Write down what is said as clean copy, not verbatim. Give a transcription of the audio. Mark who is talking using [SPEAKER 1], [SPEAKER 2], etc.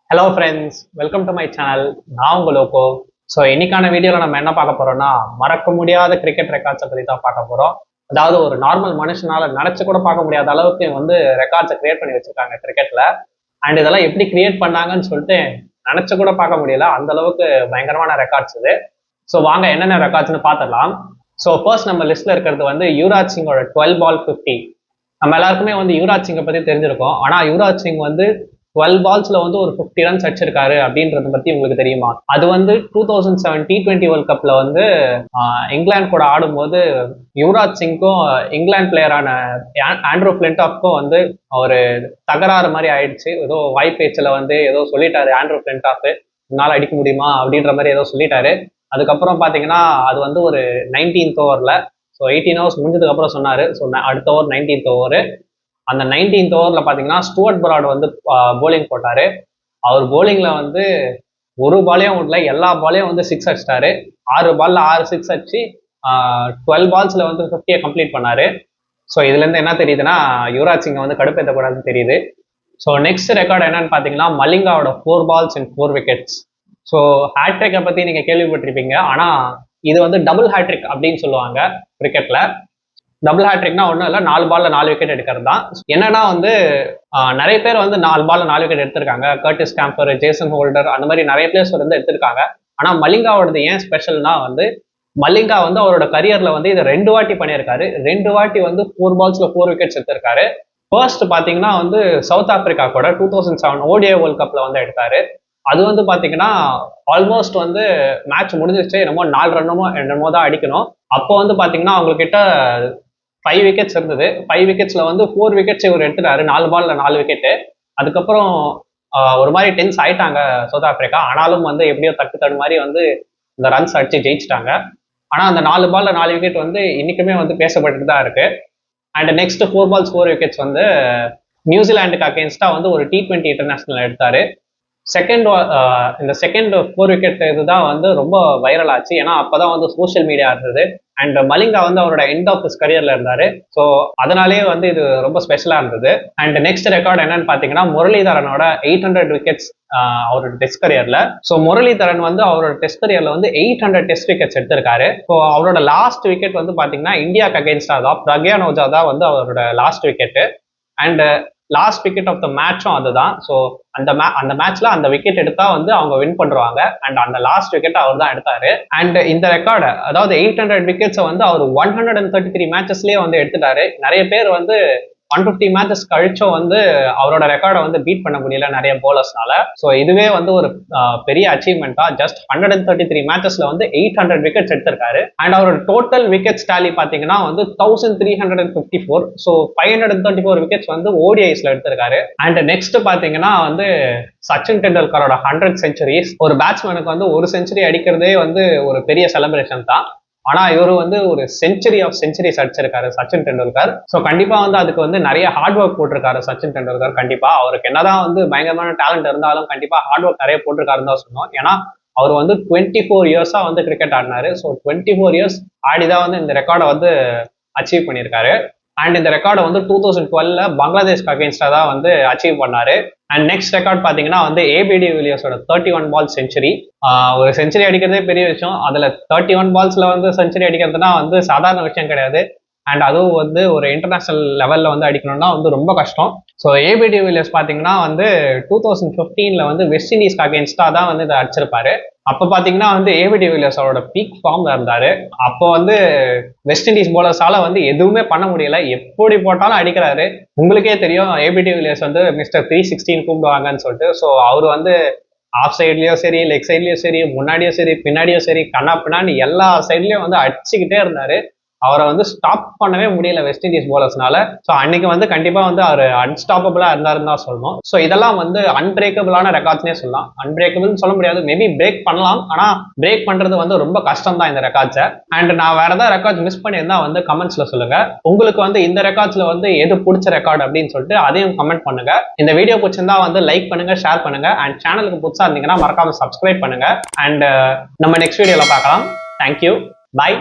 [SPEAKER 1] Hello friends, welcome to my channel. நான் உங்கள் logo. So இன்னைக்கான வீடியோவில் நம்ம என்ன பார்க்க போறோம்னா, மறக்க முடியாத கிரிக்கெட் ரெக்கார்ட்ஸை பற்றி தான் பார்க்க போறோம். அதாவது ஒரு நார்மல் மனுஷனால நினைச்சு கூட பார்க்க முடியாத அளவுக்கு வந்து ரெக்கார்ட்ஸை கிரியேட் பண்ணி வச்சிருக்காங்க கிரிக்கெட்ல. அண்ட் இதெல்லாம் எப்படி கிரியேட் பண்ணாங்கன்னு சொல்லிட்டு நினைச்சு கூட பார்க்க முடியல, அந்த அளவுக்கு பயங்கரமான ரெக்கார்ட்ஸ் இது. ஸோ வாங்க என்னென்ன ரெக்கார்ட்ஸ்னு பார்த்துடலாம். ஸோ ஃபர்ஸ்ட் நம்ம லிஸ்ட்ல இருக்கிறது வந்து யுவராஜ் சிங்கோட 12 பால் 50. நம்ம எல்லாருக்குமே வந்து யுவராஜ் சிங்கை பத்தி தெரிஞ்சிருக்கோம். ஆனா யுவராஜ் சிங் வந்து 12 பால்ஸ்ல வந்து ஒரு 50 ரன்ஸ் அடிச்சிருக்காரு அப்படின்றத பத்தி உங்களுக்கு தெரியுமா? அது வந்து 2007 T20 வேர்ல்ட் கப்ல வந்து இங்கிலாந்து கூட ஆடும்போது யுவராஜ் சிங்க்கும் இங்கிலாந்து பிளேயரான ஆண்ட்ரூ பிளின்டாஃப்க்கும் வந்து ஒரு தகராறு மாதிரி ஆயிடுச்சு. ஏதோ வாய்ப்பேச்சுல வந்து ஏதோ சொல்லிட்டாரு ஆண்ட்ரூ பிளின்டாஃப், உன்னால அடிக்க முடியுமா அப்படின்ற மாதிரி ஏதோ சொல்லிட்டாரு. அதுக்கப்புறம் பாத்தீங்கன்னா அது வந்து ஒரு 19th ஓவர்ல, ஸோ 18 ஹவர்ஸ் முடிஞ்சதுக்கு அப்புறம் சொன்னாரு. ஸோ அடுத்த ஓவர் 19th ஓவர். அந்த 19th ஓவர்ல பாத்தீங்கன்னா ஸ்டூவர்ட் பிராட் வந்து போலிங் போட்டாரு. அவர் போலிங்ல வந்து ஒரு பாலையும் விடல, எல்லா பாலையும் வந்து 6 அடிச்சிட்டாரு. 6 பால்ல 6 6 அடிச்சு 12 பால்ஸ்ல வந்து 50 கம்ப்ளீட் பண்ணாரு. ஸோ இதுல இருந்து என்ன தெரியுதுன்னா, யுவராஜ் சிங்கை வந்து கடுப்பேற்றக்கூடாதுன்னு தெரியுது. ஸோ நெக்ஸ்ட் ரெக்கார்டு என்னன்னு பாத்தீங்கன்னா, மலிங்காவோட 4 balls and 4 wickets. ஸோ ஹேட்ரிக்கை பத்தி நீங்க கேள்விப்பட்டிருப்பீங்க. ஆனா இது வந்து டபுள் ஹேட்ரிக் அப்படின்னு சொல்லுவாங்க கிரிக்கெட்ல. டபுள் ஹேட்ரிக்னா ஒன்றும் இல்லை, 4 பால்ல 4 விக்கெட் எடுக்கிறது தான். என்னன்னா வந்து நிறைய பேர் வந்து 4 பால்ல 4 விக்கெட் எடுத்திருக்காங்க. கர்டிஸ் கேம்பர், ஜேசன் ஹோல்டர், அந்த மாதிரி நிறைய பிளேயர்ஸ் வந்து எடுத்திருக்காங்க. ஆனா மலிங்காவோடது ஏன் ஸ்பெஷல்னா வந்து மலிங்கா வந்து அவரோட கரியர்ல வந்து இதை 2 வாட்டி பண்ணியிருக்காரு. 2 வாட்டி வந்து 4 balls-ல 4 விக்கெட்ஸ் எடுத்திருக்காரு. ஃபர்ஸ்ட் பாத்தீங்கன்னா வந்து சவுத் ஆப்பிரிக்கா கூட 2007 ODI வேர்ல்ட் கப்ல வந்து எடுத்தாரு. அது வந்து பாத்தீங்கன்னா ஆல்மோஸ்ட் வந்து மேட்ச் முடிஞ்சிருச்சு, என்னமோ 4 ரன்னமோ என்னமோ தான் அடிக்கணும். அப்போ வந்து பாத்தீங்கன்னா அவங்க கிட்ட 5 விக்கெட்ஸ் இருந்தது. 5 விக்கெட்ஸ்ல வந்து 4 விக்கெட்ஸ் இவர் எடுத்துட்டாரு. 4 பால்ல 4 விக்கெட்டு. அதுக்கப்புறம் ஒரு மாதிரி டென்ஸ் ஆயிட்டாங்க சவுத் ஆப்பிரிக்கா. ஆனாலும் வந்து எப்படியோ தட்டு மாதிரி வந்து இந்த ரன்ஸ் அடிச்சு ஜெயிச்சிட்டாங்க. ஆனா அந்த 4 பால்ல 4 விக்கெட் வந்து இன்னைக்குமே வந்து பேசப்பட்டு தான் இருக்கு. அண்ட் நெக்ஸ்ட் 4 balls 4 wickets வந்து நியூசிலாண்டுக்கு அகேன்ஸ்டா வந்து ஒரு T20 இன்டர்நேஷனல் எடுத்தாரு. இந்த செகண்ட் 4 விக்கெட் இதுதான் வந்து ரொம்ப வைரல் ஆச்சு. ஏன்னா அப்பதான் வந்து சோசியல் மீடியா இருந்தது. அண்ட் மலிங்கா வந்து அவரோட எண்ட் ஆஃப் ஹிஸ் கரியர்ல இருந்தாரு. ஸோ அதனாலேயே வந்து இது ரொம்ப ஸ்பெஷலா இருந்தது. அண்ட் நெக்ஸ்ட் ரெக்கார்ட் என்னன்னு பாத்தீங்கன்னா, முரளிதரனோட 800 விக்கெட்ஸ் அவரோட டெஸ்ட் கரியர்ல. ஸோ முரளிதரன் வந்து அவரோட டெஸ்ட் கரியர்ல வந்து 800 டெஸ்ட் விக்கெட்ஸ் எடுத்திருக்காரு. ஸோ அவரோட லாஸ்ட் விக்கெட் வந்து பாத்தீங்கன்னா இந்தியாவுக்கு அகேன்ஸ்டா தான் பிரக்யான் ஓஜா தான் வந்து அவரோட last wicket. And last wicket of the மேட்சும் அதுதான். ஸோ அந்த மேட்ச்ல அந்த விக்கெட் எடுத்தா வந்து அவங்க வின் பண்ணுவாங்க. அண்ட் அந்த லாஸ்ட் விக்கெட் அவர் தான் எடுத்தாரு. அண்ட் இந்த ரெக்கார்டு, அதாவது 800 விக்கெட்ஸை வந்து அவர் 133 மேட்சஸ்லயே வந்து எடுத்துட்டாரு. நிறைய பேர் வந்து 150 மேட்சஸ் கழிச்சும் வந்து அவரோட ரெக்கார்டை வந்து பீட் பண்ண முடியல நிறைய போலர்ஸ்னால. ஸோ இதுவே வந்து ஒரு பெரிய அச்சீவ்மெண்டா. ஜஸ்ட் 133 மேட்சஸ்ல வந்து 800 விக்கெட்ஸ் எடுத்திருக்காரு. அண்ட் அவரோட டோட்டல் விக்கெட்ஸ் டாலி பாத்தீங்கன்னா வந்து 1354. ஸோ 534 விக்கெட்ஸ் வந்து ஓடிஐஸ்ல எடுத்திருக்காரு. அண்ட் நெக்ஸ்ட் பாத்தீங்கன்னா வந்து சச்சின் டெண்டுல்கரோட 100 செஞ்சுரிஸ். ஒரு பேட்ஸ்மேனுக்கு வந்து ஒரு செஞ்சுரி அடிக்கிறதே வந்து ஒரு பெரிய செலிப்ரேஷன் தான். ஆனா இவரு வந்து ஒரு செஞ்சுரி ஆஃப் செஞ்சுரிஸ் அடிச்சிருக்காரு சச்சின் டெண்டுல்கர். ஸோ கண்டிப்பா வந்து அதுக்கு வந்து நிறைய ஹார்ட் ஒர்க் போட்டிருக்காரு சச்சின் டெண்டுல்கர். கண்டிப்பா அவருக்கு என்னதான் வந்து பயங்கரமான டேலண்ட் இருந்தாலும் கண்டிப்பா ஹார்ட் ஒர்க் நிறைய போட்டிருக்காருன்னு தான் சொன்னோம். ஏன்னா அவர் வந்து 24 இயர்ஸா வந்து கிரிக்கெட் ஆடினாரு. ஸோ 24 இயர்ஸ் ஆடிதான் வந்து இந்த ரெக்கார்டை வந்து அச்சீவ் பண்ணியிருக்காரு. அண்ட் இந்த ரெக்கார்டை வந்து 2012 பங்களாதேஷ்க்கு அகேன்ஸ்டா தான் வந்து அச்சீவ் பண்ணாரு. அண்ட் நெக்ஸ்ட் ரெக்கார்ட் பாத்தீங்கன்னா வந்து ஏபிடி வில்லியர்ஸோட 31 பால் செஞ்சுரி. ஒரு செஞ்சுரி அடிக்கிறதே பெரிய விஷயம். அதுல 31 பால்ஸ்ல வந்து செஞ்சுரி அடிக்கிறதுனா வந்து சாதாரண விஷயம் கிடையாது. அண்ட் அதுவும் வந்து ஒரு இன்டர்நேஷனல் லெவல்ல வந்து அடிக்கணும்னா வந்து ரொம்ப கஷ்டம். ஸோ ஏபிடி வில்லியர்ஸ் பாத்தீங்கன்னா வந்து 2015 வந்து வெஸ்ட் இண்டீஸ்க்கு அகேன்ஸ்டா தான் வந்து இதை அடிச்சிருப்பாரு. அப்ப பாத்தீங்கன்னா வந்து ஏபிடி வில்லியர்ஸ் அவரோட பீக் ஃபார்ம்ல இருந்தாரு. அப்போ வந்து வெஸ்ட் இண்டீஸ் போலர்ஸால வந்து எதுவுமே பண்ண முடியல, எப்படி போட்டாலும் அடிக்கிறாரு. உங்களுக்கே தெரியும் ஏபிடி வில்லியர்ஸ் வந்து மிஸ்டர் 316 கூப்பிடுவாங்கன்னு சொல்லிட்டு. ஸோ அவர் வந்து ஆஃப் சைட்லயும் சரி, லெக் சைட்லயும் சரி, முன்னாடியும் சரி, பின்னாடியும் சரி, கண்ணா பின்னாடி எல்லா சைட்லயும் வந்து அடிச்சுக்கிட்டே இருந்தாரு. அவரை வந்து ஸ்டாப் பண்ணவே முடியல வெஸ்ட் இண்டீஸ் போலர்ஸ்னால. ஸோ அன்னைக்கு வந்து கண்டிப்பா வந்து அவர் அன்ஸ்டாப்பபிளா இருந்தாருன்னு தான் சொல்லணும். ஸோ இதெல்லாம் வந்து அன்பிரேக்கபிளான ரெக்கார்ட்ஸ்னே சொல்லலாம். அன்பிரேக்கபிள்னு சொல்ல முடியாது, மேபி பிரேக் பண்ணலாம். ஆனா பிரேக் பண்றது வந்து ரொம்ப கஷ்டம் தான் இந்த ரெக்கார்ட்ஸை. அண்ட் நான் வேற ஏதாவது ரெக்கார்ட்ஸ் மிஸ் பண்ணியிருந்தா வந்து கமெண்ட்ஸ்ல சொல்லுங்க. உங்களுக்கு வந்து இந்த ரெக்கார்ட்ஸ்ல வந்து எது பிடிச்ச ரெக்கார்ட் அப்படின்னு சொல்லிட்டு அதையும் கமெண்ட் பண்ணுங்க. இந்த வீடியோ பிடிச்சிருந்தா வந்து லைக் பண்ணுங்க, ஷேர் பண்ணுங்க. அண்ட் சேனலுக்கு புதுசா இருந்தீங்கன்னா மறக்காம சப்ஸ்கிரைப் பண்ணுங்க. அண்ட் நம்ம நெக்ஸ்ட் வீடியோல பார்க்கலாம். Thank you, by.